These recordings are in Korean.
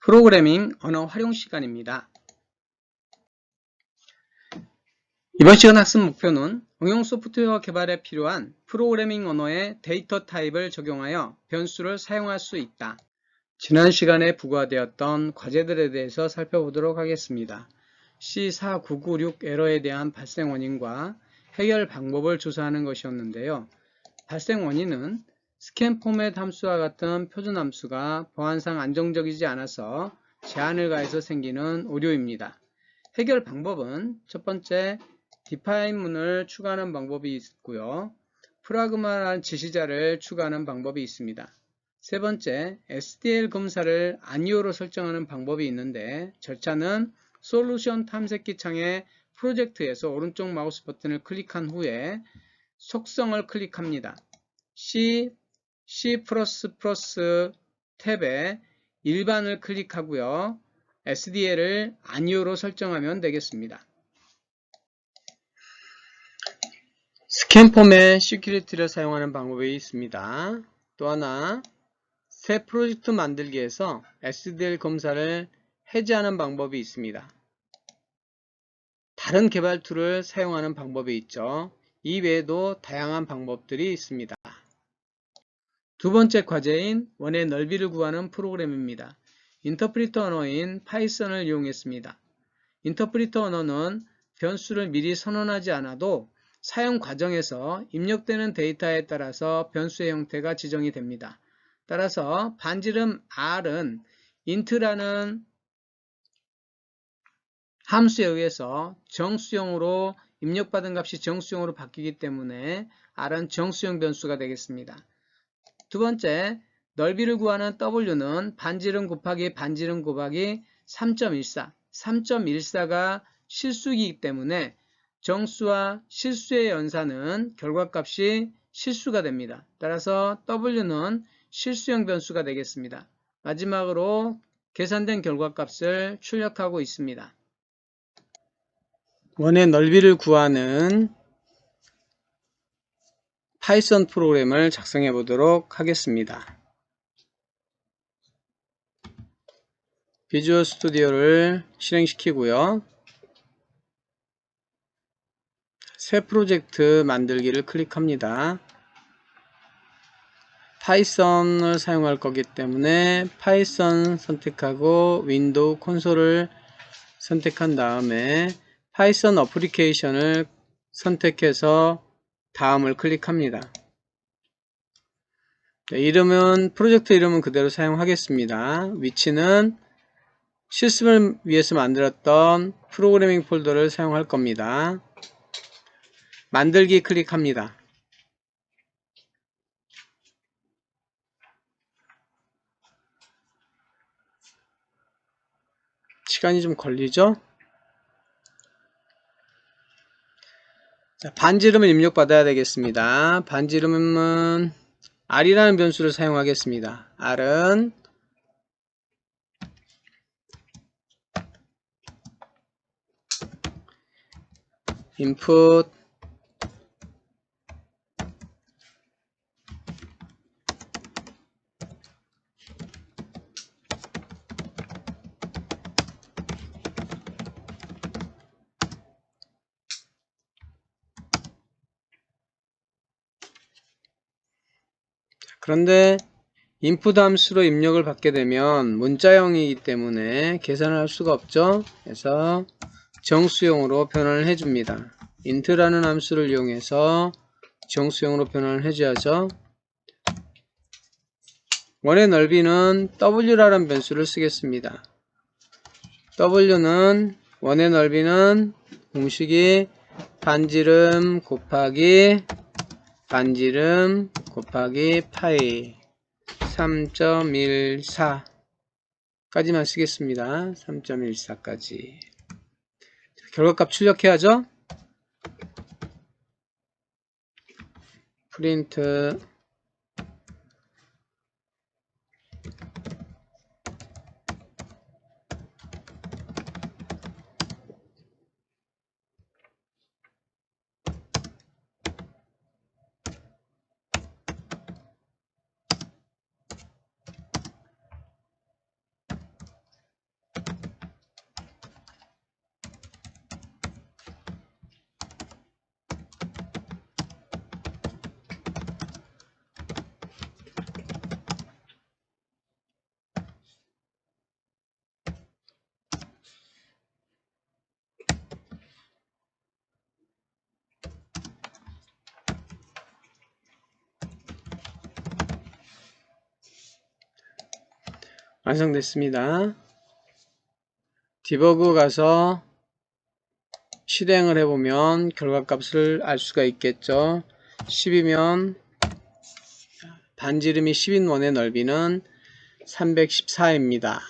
프로그래밍 언어 활용 시간입니다. 이번 시간 학습 목표는 응용 소프트웨어 개발에 필요한 프로그래밍 언어의 데이터 타입을 적용하여 변수를 사용할 수 있다. 지난 시간에 부과되었던 과제들에 대해서 살펴보도록 하겠습니다. C4996 에러에 대한 발생 원인과 해결 방법을 조사하는 것이었는데요. 발생 원인은 스캔 포맷 함수와 같은 표준 함수가 보안상 안정적이지 않아서 제한을 가해서 생기는 오류입니다. 해결 방법은 첫 번째, define 문을 추가하는 방법이 있고요. 프라그마라는 지시자를 추가하는 방법이 있습니다. 세 번째, SDL 검사를 아니오로 설정하는 방법이 있는데 절차는 솔루션 탐색기 창의 프로젝트에서 오른쪽 마우스 버튼을 클릭한 후에 속성을 클릭합니다. C++ 탭에 일반을 클릭하고요. SDL을 아니오로 설정하면 되겠습니다. 스캔 포맷 시큐리티를 사용하는 방법이 있습니다. 또 하나, 새 프로젝트 만들기에서 SDL 검사를 해제하는 방법이 있습니다. 다른 개발 툴을 사용하는 방법이 있죠. 이 외에도 다양한 방법들이 있습니다. 두 번째 과제인 원의 넓이를 구하는 프로그램입니다. 인터프리터 언어인 파이썬을 이용했습니다. 인터프리터 언어는 변수를 미리 선언하지 않아도 사용 과정에서 입력되는 데이터에 따라서 변수의 형태가 지정이 됩니다. 따라서 반지름 r은 int라는 함수에 의해서 정수형으로 입력받은 값이 정수형으로 바뀌기 때문에 r은 정수형 변수가 되겠습니다. 두 번째, 넓이를 구하는 w는 반지름 곱하기 반지름 곱하기 3.14, 3.14가 실수이기 때문에 정수와 실수의 연산은 결과값이 실수가 됩니다. 따라서 w는 실수형 변수가 되겠습니다. 마지막으로 계산된 결과값을 출력하고 있습니다. 원의 넓이를 구하는 파이썬 프로그램을 작성해 보도록 하겠습니다. 비주얼 스튜디오를 실행시키고요. 새 프로젝트 만들기를 클릭합니다. 파이썬을 사용할 거기 때문에 파이썬 선택하고 윈도우 콘솔을 선택한 다음에 파이썬 어플리케이션을 선택해서 다음을 클릭합니다. 프로젝트 이름은 그대로 사용하겠습니다. 위치는 실습을 위해서 만들었던 프로그래밍 폴더를 사용할 겁니다. 만들기 클릭합니다. 시간이 좀 걸리죠? 자, 반지름을 입력받아야 되겠습니다. 반지름은 r이라는 변수를 사용하겠습니다. r은 input 그런데 input 함수로 입력을 받게 되면 문자형이기 때문에 계산을 할 수가 없죠. 그래서 정수형으로 변환을 해줍니다. int라는 함수를 이용해서 정수형으로 변환을 해줘야죠. 원의 넓이는 w라는 변수를 쓰겠습니다. w는 원의 넓이는 공식이 반지름 곱하기 반지름 곱하기 파이 3.14 까지만 쓰겠습니다. 3.14까지 결과값 출력해야죠. 프린트 완성됐습니다. 디버그 가서 실행을 해보면 결과값을 알 수가 있겠죠. 10이면 반지름이 10인 원의 넓이는 314입니다.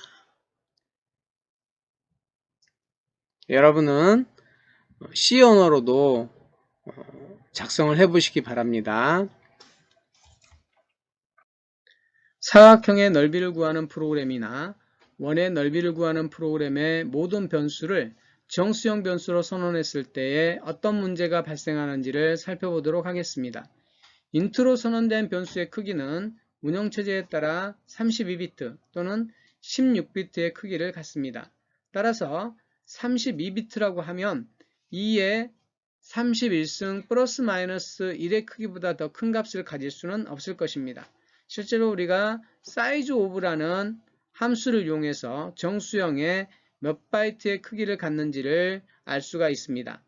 여러분은 C 언어로도 작성을 해보시기 바랍니다. 사각형의 넓이를 구하는 프로그램이나 원의 넓이를 구하는 프로그램의 모든 변수를 정수형 변수로 선언했을 때에 어떤 문제가 발생하는지를 살펴보도록 하겠습니다. 인트로 선언된 변수의 크기는 운영체제에 따라 32비트 또는 16비트의 크기를 갖습니다. 따라서 32비트라고 하면 2의 31승 플러스 마이너스 1의 크기보다 더 큰 값을 가질 수는 없을 것입니다. 실제로 우리가 size of라는 함수를 이용해서 정수형의 몇 바이트의 크기를 갖는지를 알 수가 있습니다.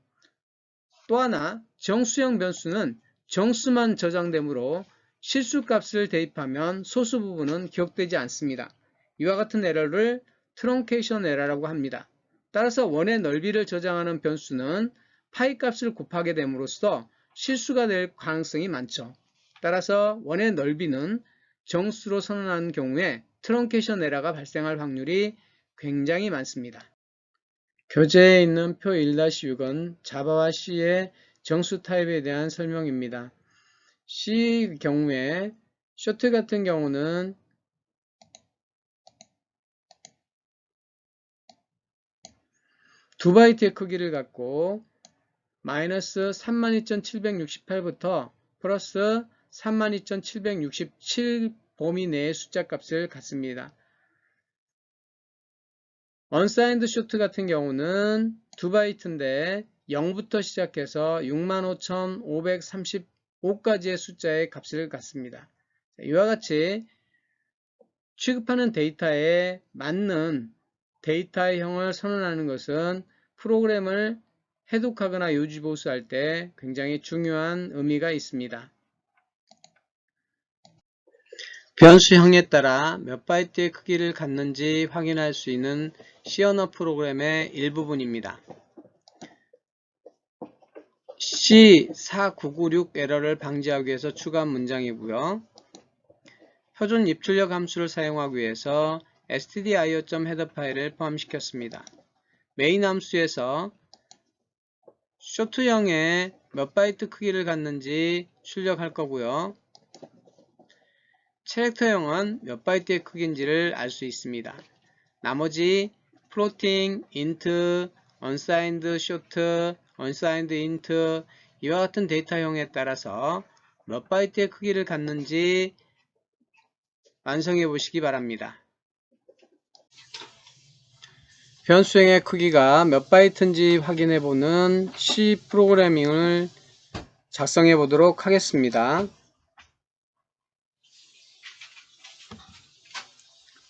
또 하나 정수형 변수는 정수만 저장되므로 실수값을 대입하면 소수 부분은 기억되지 않습니다. 이와 같은 에러를 트렁케이션 에러라고 합니다. 따라서 원의 넓이를 저장하는 변수는 파이 값을 곱하게 됨으로써 실수가 될 가능성이 많죠. 따라서 원의 넓이는 정수로 선언하는 경우에 트렁케이션 에러가 발생할 확률이 굉장히 많습니다. 교재에 있는 표 1-6은 자바와 C의 정수 타입에 대한 설명입니다. C 경우에 쇼트 같은 경우는 두 바이트의 크기를 갖고 마이너스 32,768부터 플러스 32,767 범위 내의 숫자 값을 갖습니다. 언사인드 쇼트 같은 경우는 두 바이트인데 0부터 시작해서 65,535까지의 숫자의 값을 갖습니다. 이와 같이 취급하는 데이터에 맞는 데이터형을 선언하는 것은 프로그램을 해독하거나 유지보수할 때 굉장히 중요한 의미가 있습니다. 변수형에 따라 몇 바이트의 크기를 갖는지 확인할 수 있는 C 언어 프로그램의 일부분입니다. C4996 에러를 방지하기 위해서 추가한 문장이고요. 표준 입출력 함수를 사용하기 위해서 stdio.header 파일을 포함시켰습니다. 메인 함수에서 쇼트형의 몇 바이트 크기를 갖는지 출력할 거고요. 캐릭터형은 몇 바이트의 크기인지를 알 수 있습니다. 나머지 floating, int, unsigned short, unsigned int 이와 같은 데이터형에 따라서 몇 바이트의 크기를 갖는지 완성해 보시기 바랍니다. 변수형의 크기가 몇 바이트인지 확인해 보는 C 프로그래밍을 작성해 보도록 하겠습니다.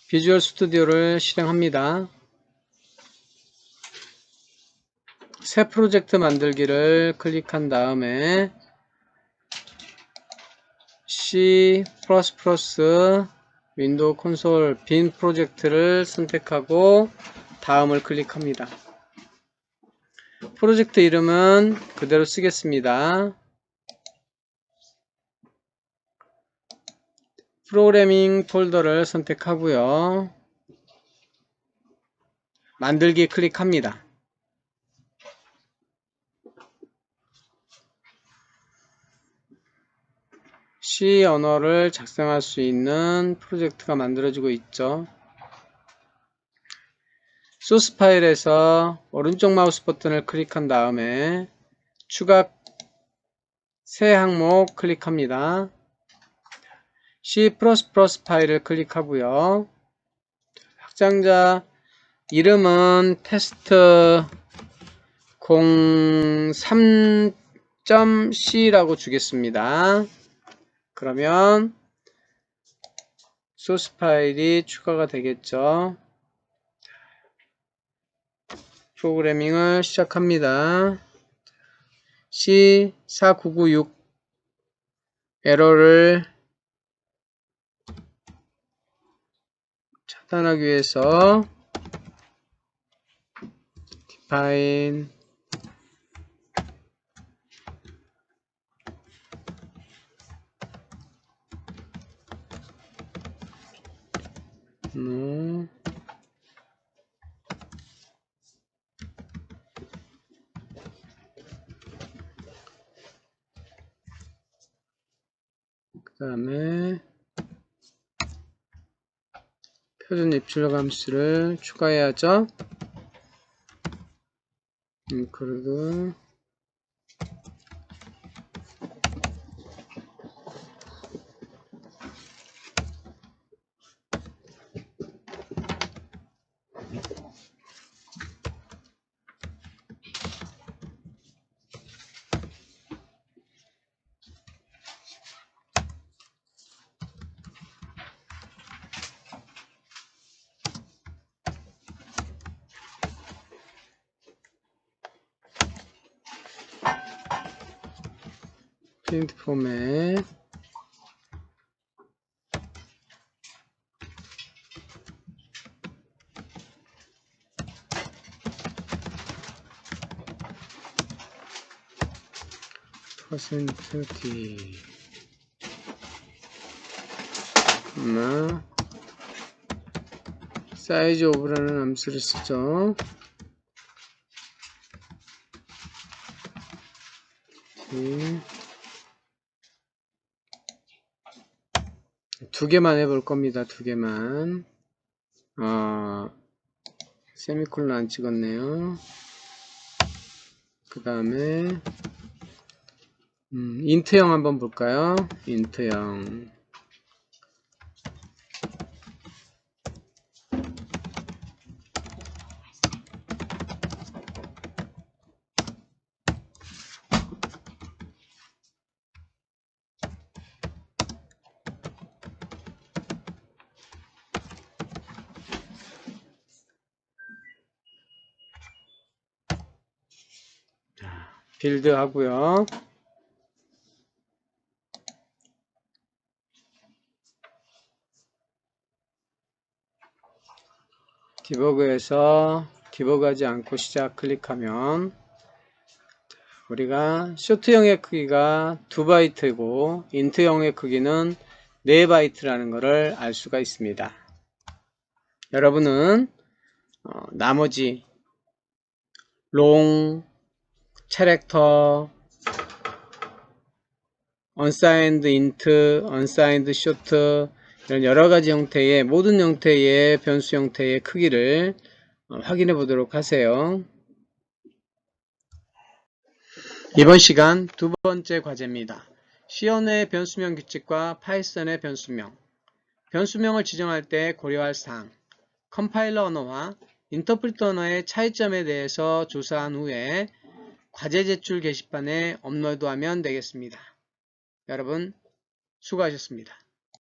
비주얼 스튜디오를 실행합니다. 새 프로젝트 만들기를 클릭한 다음에 C++ 윈도우 콘솔 빈 프로젝트를 선택하고 다음을 클릭합니다. 프로젝트 이름은 그대로 쓰겠습니다. 프로그래밍 폴더를 선택하고요. 만들기 클릭합니다. C 언어를 작성할 수 있는 프로젝트가 만들어지고 있죠. 소스 파일에서 오른쪽 마우스 버튼을 클릭한 다음에 추가 새 항목 클릭합니다. C++ 파일을 클릭하고요. 확장자 이름은 테스트 03.c라고 주겠습니다. 그러면 소스 파일이 추가가 되겠죠. 프로그래밍을 시작합니다. C4996 에러를 차단하기 위해서 define no 그 다음에 표준 입출력 함수를 추가해야죠. include print format %d 사이즈 오브라는 함수를 쓰죠. 두 개만 해볼 겁니다. 두 개만. 세미콜론 안 찍었네요. 그 다음에 인트형 한번 볼까요? 인트형. 빌드 하고요. 디버그에서 디버그하지 않고 시작 클릭하면 우리가 쇼트형의 크기가 2바이트고 인트형의 크기는 4바이트라는 것을 알 수가 있습니다. 여러분은 나머지 롱, 캐릭터, unsigned int, unsigned short 이런 여러가지 형태의 모든 형태의 변수 형태의 크기를 확인해 보도록 하세요. 이번 시간 두 번째 과제입니다. C언어의 변수명 규칙과 파이썬의 변수명. 변수명을 지정할 때 고려할 사항. 컴파일러 언어와 인터프리터 언어의 차이점에 대해서 조사한 후에 과제 제출 게시판에 업로드하면 되겠습니다. 여러분 수고하셨습니다.